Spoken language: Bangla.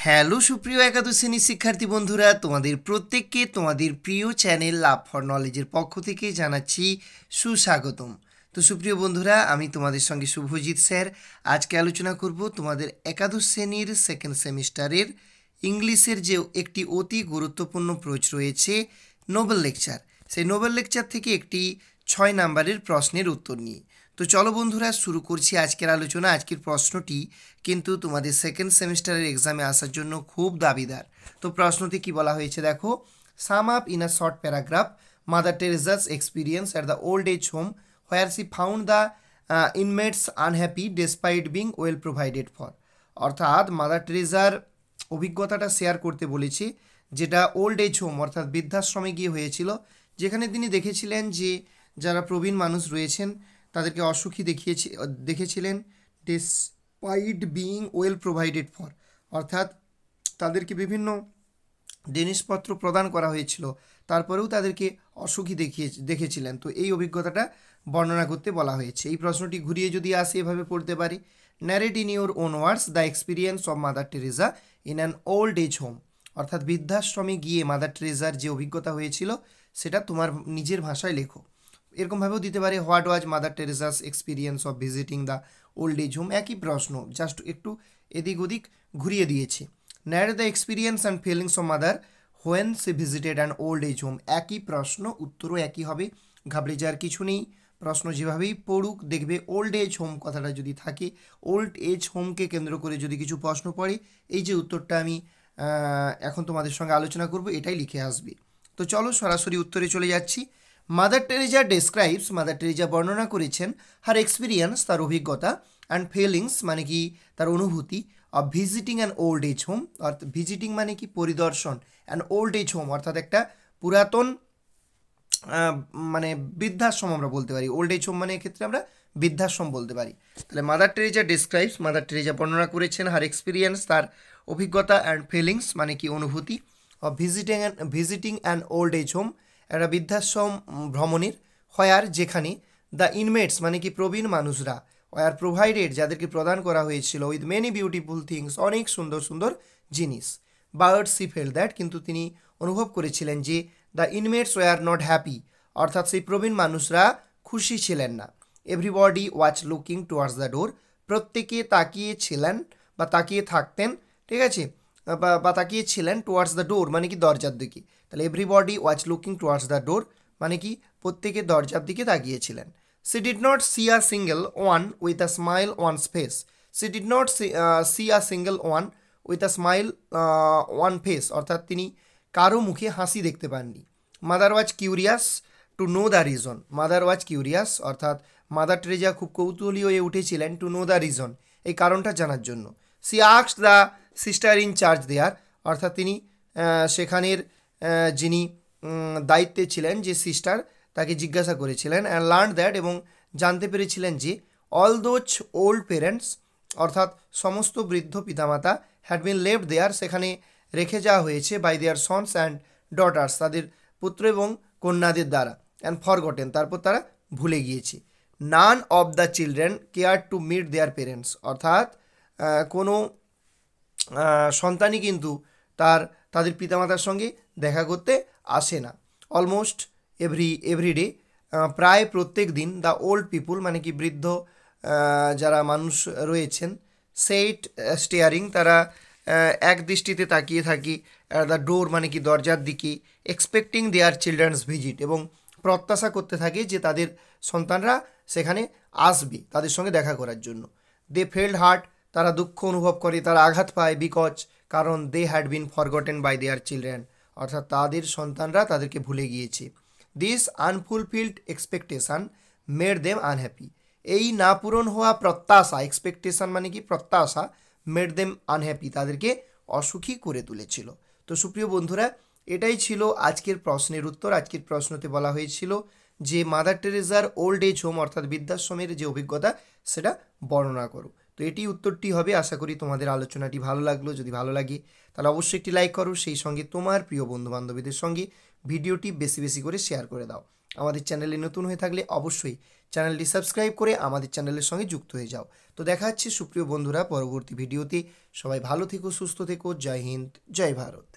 হ্যালো সুপ্রিয় একাদশ শ্রেণীর শিক্ষার্থী বন্ধুরা, তোমাদের প্রত্যেককে তোমাদের প্রিয় চ্যানেল লাভ ফর নলেজের পক্ষ থেকে জানাচ্ছি সুস্বাগতম। তো সুপ্রিয় বন্ধুরা, আমি তোমাদের সঙ্গে শুভজিৎ স্যার। আজকে আলোচনা করব তোমাদের একাদশ শ্রেণীর সেকেন্ড সেমিস্টারের ইংলিশের যে একটি অতি গুরুত্বপূর্ণ প্রশ্ন রয়েছে নোবেল লেকচার, সেই নোবেল লেকচার থেকে একটি 6 নাম্বারের প্রশ্নের উত্তর নিয়ে। তো চলো বন্ধুরা, শুরু করছি আজকের আলোচনা। আজকের প্রশ্নটি কিন্তু তোমাদের সেকেন্ড সেমিস্টারের এক্সামে আসার জন্য খুব দাবিদার। তো প্রশ্নটি কি বলা হয়েছে দেখো, sum up in a short paragraph Mother Teresa's experience at the old age home where she found the inmates unhappy despite being well provided for. অর্থাৎ মাদার টেরেসার অভিজ্ঞতাটা শেয়ার করতে বলেছে, যেটা ওল্ড এজ হোম অর্থাৎ বৃদ্ধাশ্রমে গিয়ে হয়েছিল, যেখানে তিনি দেখেছিলেন যে যারা প্রবীণ মানুষ রয়েছেন তাদেরকে অসুখী দেখেছিলেন despite being well provided for, অর্থাৎ তাদেরকে বিভিন্ন জিনিসপত্র প্রদান করা হয়েছিল, তারপরেও তাদেরকে অসুখী দেখেছিলেন। তো এই অভিজ্ঞতাটা বর্ণনা করতে বলা হয়েছে। এই প্রশ্নটি ঘুরিয়ে যদি আসে এভাবে পড়তে পারি, narrate in your own words the experience of Mother Teresa in an old age home. অর্থাৎ বৃদ্ধাশ্রমে গিয়ে মাদার টেরেসার যে অভিজ্ঞতা হয়েছিল সেটা তোমার নিজের ভাষায় লেখো। এরকমভাবেও দিতে পারে, what was Mother Teresa's experience of visiting the old age home. একই প্রশ্ন, জাস্ট একটু এদিক ওদিক ঘুরিয়ে দিয়েছে। Narrate the experience and feelings of Mother when she visited an old age home. একই প্রশ্ন, উত্তরও একই হবে, ঘাবড়ে যাওয়ার কিছু নেই। প্রশ্ন যেভাবেই পড়ুক, দেখবে ওল্ড এজ হোম কথাটা যদি থাকে, ওল্ড এজ হোমকে কেন্দ্র করে যদি কিছু প্রশ্ন পড়ে, এই যে উত্তরটা আমি এখন তোমাদের সঙ্গে আলোচনা করব, এটাই লিখে আসবে। তো চলো সরাসরি উত্তরে চলে যাচ্ছি। Mother Teresa describes, mother Teresa বর্ণনা করেছেন হার এক্সপিরিয়েন্স, তার অভিজ্ঞতা, অ্যান্ড ফিলিংস মানে কি তার অনুভূতি, of visiting an old age home, অর্থাৎ ভিজিটিং মানে কি পরিদর্শন, অ্যান ওল্ড এজ হোম অর্থাৎ একটা পুরাতন মানে বৃদ্ধাশ্রম আমরা বলতে পারি। ওল্ড এজ হোম মানে এক্ষেত্রে আমরা বৃদ্ধাশ্রম বলতে পারি। তাহলে mother Teresa describes, mother Teresa বর্ণনা করেছেন হার এক্সপিরিয়েন্স, তার অভিজ্ঞতা, অ্যান্ড ফিলিংস মানে কি অনুভূতি, of visiting an old age home একটা বৃদ্ধাশ্রম ভ্রমণের, হোয়ার যেখানে, দ্য ইনমেটস মানে কি প্রবীণ মানুষরা, ওয়ার প্রোভাইডেড যাদেরকে প্রদান করা হয়েছিল, উইথ মেনি বিউটিফুল থিংস অনেক সুন্দর সুন্দর জিনিস, বাট সি ফেল দ্যাট কিন্তু তিনি অনুভব করেছিলেন যে the inmates were not happy অর্থাৎ সেই প্রবীণ মানুষরা খুশি ছিলেন না। Everybody was looking towards the ডোর, প্রত্যেকে তাকিয়েছিলেন বা তাকিয়ে থাকতেন, ঠিক আছে, বা তাকিয়েছিলেন টুয়ার্ডস দ্য ডোর মানে কি দরজার দিকে। তাহলে everybody was looking towards the door মানে কি প্রত্যেকে দরজার দিকে তাকিয়েছিলেন। She did not see a single one with a smile on face, she did not see a single one with a smile on face অর্থাৎ তিনি কারো মুখে হাসি দেখতে পাননি। Mother was curious to know the reason, Mother was curious অর্থাৎ মাদার টেরেসা খুব কৌতূহলী হয়ে উঠেছিলেন, টু নো দ্য রিজন এই কারণটা জানার জন্য। She asked the sister in charge there অর্থাৎ তিনি সেখানের যিনি দায়িত্বে ছিলেন যে সিস্টার, তাকে জিজ্ঞাসা করেছিলেন, অ্যান্ড লার্ন দ্যাট এবং জানতে পেরেছিলেন যে অল দোজ ওল্ড পেরেন্টস অর্থাৎ সমস্ত বৃদ্ধ পিতামাতা হ্যাড বিন লেফট দেয়ার সেখানে রেখে যাওয়া হয়েছে, by their sons and daughters তাদের পুত্র এবং কন্যাদের দ্বারা, অ্যান্ড ফরগটেন তারপর তারা ভুলে গিয়েছে। None of the children care to meet their parents অর্থাৎ কোনো সন্তানই কিন্তু তাদের পিতামাতার সঙ্গে দেখা করতে আসে না। অলমোস্ট এভরিডে প্রায় প্রত্যেক দিন, দ্য ওল্ড পিপুল মানে কি বৃদ্ধ যারা মানুষ রয়েছেন, সেইট স্টেয়ারিং তারা এক দৃষ্টিতে তাকিয়ে থাকি, দ্য ডোর মানে কি দরজার দিকে, এক্সপেক্টিং দেয়ার চিলড্রেন্স ভিজিট এবং প্রত্যাশা করতে থাকে যে তাদের সন্তানরা সেখানে আসবে তাদের সঙ্গে দেখা করার জন্য। দে ফেল্ড হার্ট তারা দুঃখ অনুভব করে, তারা আঘাত পায়, বিকজ কারণ they had been forgotten by their children অর্থাৎ তাদের সন্তানরা তাদেরকে ভুলে গিয়েছে। This unfulfilled expectation made them unhappy, এই না পূরণ হওয়া প্রত্যাশা, এক্সপেকটেশান মানে কি প্রত্যাশা, মেড দেম আনহ্যাপি তাদেরকে অসুখী করে তুলেছিল। তো সুপ্রিয় বন্ধুরা, এটাই ছিল আজকের প্রশ্নের উত্তর। আজকের প্রশ্নতে বলা হয়েছিল যে মাদার টেরেসার ওল্ড এজ হোম অর্থাৎ বৃদ্ধাশ্রমের যে অভিজ্ঞতা সেটা বর্ণনা করো। তো এটি উত্তরটি হবে। আশা করি তোমাদের আলোচনাটি ভালো লাগলো। যদি ভালো লাগে তাহলে অবশ্যই একটি লাইক করো, সেই সঙ্গে তোমার প্রিয় বন্ধুবান্ধবীদের সঙ্গে ভিডিওটি বেশি বেশি করে শেয়ার করে দাও। আমাদের চ্যানেলে নতুন হয়ে থাকলে অবশ্যই চ্যানেলটি সাবস্ক্রাইব করে আমাদের চ্যানেলের সঙ্গে যুক্ত হয়ে যাও। তো দেখা হচ্ছে সুপ্রিয় বন্ধুরা পরবর্তী ভিডিওতে। সবাই ভালো থেকো, সুস্থ থেকো। জয় হিন্দ, জয় ভারত।